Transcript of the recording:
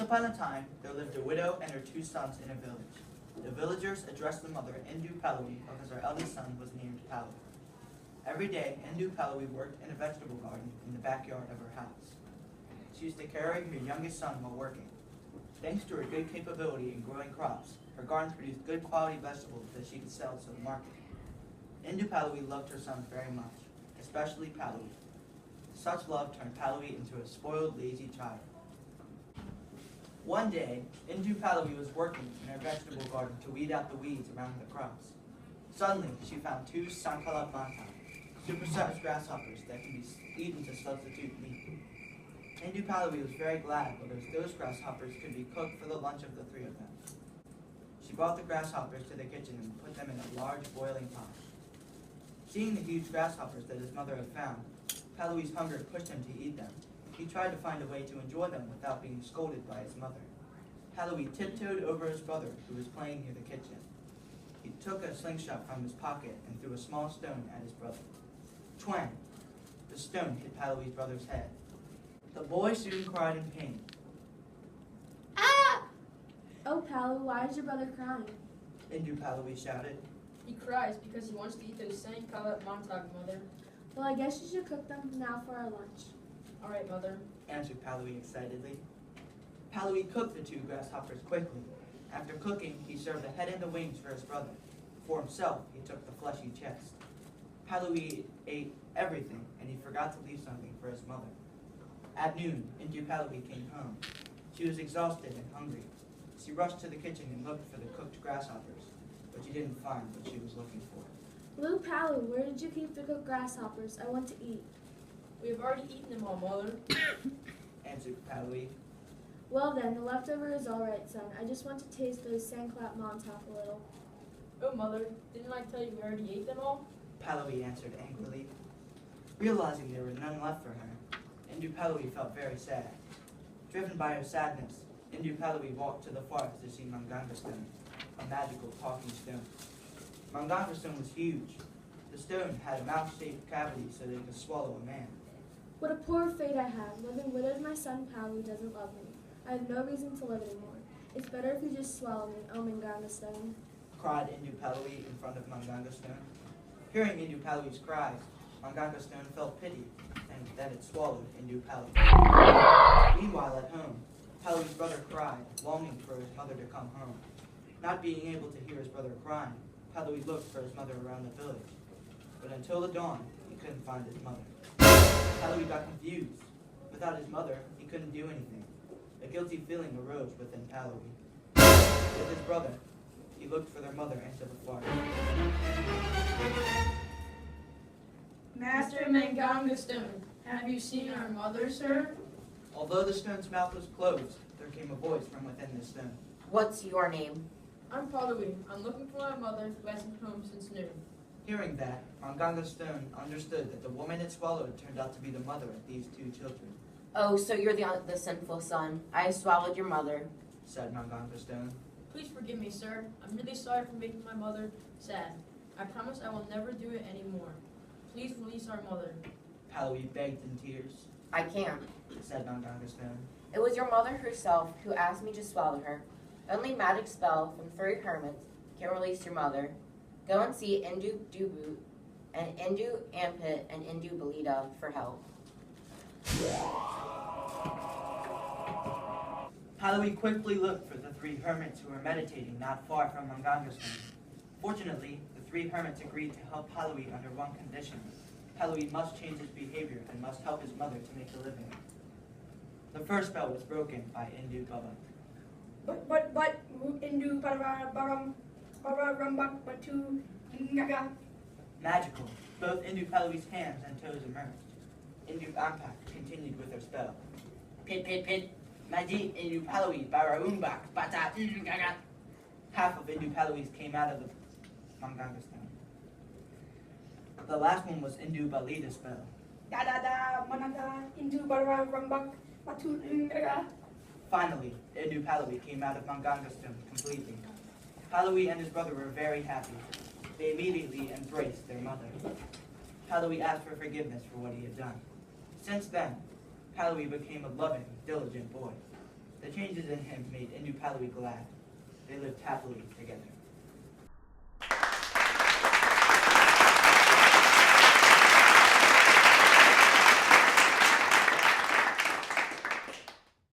upon a time, there lived a widow and her 2 sons in a village. The villagers addressed the mother Indu Palawi because her eldest son was named Palawi. Every day, Indu Palawi worked in a vegetable garden in the backyard of her house. She used to carry her youngest son while working. Thanks to her good capability in growing crops, her garden produced good quality vegetables that she could sell to the market. Indu Palawi loved her sons very much, especially Palawi. Such love turned Palawi into a spoiled, lazy child. One day, Indu Palawi was working in her vegetable garden to weed out the weeds around the crops. Suddenly, she found 2 Sankalap Manta, supersized grasshoppers that can be eaten to substitute meat. Indu Palawi was very glad because those grasshoppers could be cooked for the lunch of the 3 of them. She brought the grasshoppers to the kitchen and put them in a large boiling pot. Seeing the huge grasshoppers that his mother had found, Palawi's hunger pushed him to eat them. He tried to find a way to enjoy them without being scolded by his mother. Palawi tiptoed over his brother, who was playing near the kitchen. He took a slingshot from his pocket and threw a small stone at his brother. Twang! The stone hit Palawi's brother's head. The boy soon cried in pain. Ah! Oh, Palawi, why is your brother crying? Indu Palawi shouted. He cries because he wants to eat those same Kalat Montag, Mother. Well, I guess you should cook them now for our lunch. All right, Mother. Answered Palawi excitedly. Palawi cooked the 2 grasshoppers quickly. After cooking, he served the head and the wings for his brother. For himself, he took the fleshy chest. Palawi ate everything, and he forgot to leave something for his mother. At noon, Indu Palawi came home. She was exhausted and hungry. She rushed to the kitchen and looked for the cooked grasshoppers, but she didn't find what she was looking for. Blue Palawi, where did you keep the cooked grasshoppers? I want to eat. We have already eaten them all, Mother. Answered Palawi. Well then, the leftover is all right, son. I just want to taste those Sanklat Montauk a little. Oh, Mother, didn't I tell you we already ate them all? Palawi answered angrily. Realizing there were none left for her, Indu Palawi felt very sad. Driven by her sadness, Indu Palawi walked to the forest to see Manganga Stone, a magical talking stone. Manganga Stone was huge. The stone had a mouth-shaped cavity so that it could swallow a man. What a poor fate I have. Living widowed, my son Palawi doesn't love me. I have no reason to live anymore. It's better if you just swallow me, oh Manganga Stone. Cried Indu Palawi in front of Manganga Stone. Hearing Indu Palawi's cries, Manganga Stone felt pity, and then it swallowed Indu Palawi. Meanwhile, at home, Palawi's brother cried, longing for his mother to come home. Not being able to hear his brother crying, Palawi looked for his mother around the village. But until the dawn, he couldn't find his mother. Palawi got confused. Without his mother, he couldn't do anything. A guilty feeling arose within Palawi. With his brother, he looked for their mother into the forest. Master Manganga Stone, have you seen our mother, sir? Although the stone's mouth was closed, there came a voice from within the stone. What's your name? I'm Palawi. I'm looking for my mother who hasn't been home since noon. Hearing that, Manganga Stone understood that the woman it swallowed turned out to be the mother of these 2 children, Oh, so you're the sinful son. I swallowed your mother. said Manganga Stone. Please forgive me, sir. I'm really sorry for making my mother sad. I promise I will never do it anymore. Please release our mother. Palawi begged in tears, I can't. said Manganga Stone. It was your mother herself who asked me to swallow her. Only magic spell from 3 hermits can release your mother. Go and see Indu Dubu and Indu Ampit and Indu Belita for help. Palawi quickly looked for the 3 hermits who were meditating not far from Manganga Stone. Fortunately, the 3 hermits agreed to help Palawi under one condition. Palawi must change his behavior and must help his mother to make a living. The first spell was broken by Indu Baba. But Indu Baram Rambak Batu Naga. Magical, both Indu Palawi's hands and toes emerged. Indu Ampak continued with her spell. Pit, pit, pit. Majid Indu Palawi Baraumbak Bata Gaga. Half of Indu Palawi's came out of the Manganga Stone. The last one was Indu Balita's spell. Da da da Manada Indu Baram Rambak Batu Naga. Finally, Indu Palawi came out of Manganga Stone completely. Palawi and his brother were very happy. They immediately embraced their mother. Palawi asked for forgiveness for what he had done. Since then, Palawi became a loving, diligent boy. The changes in him made Indu Palawi glad. They lived happily together.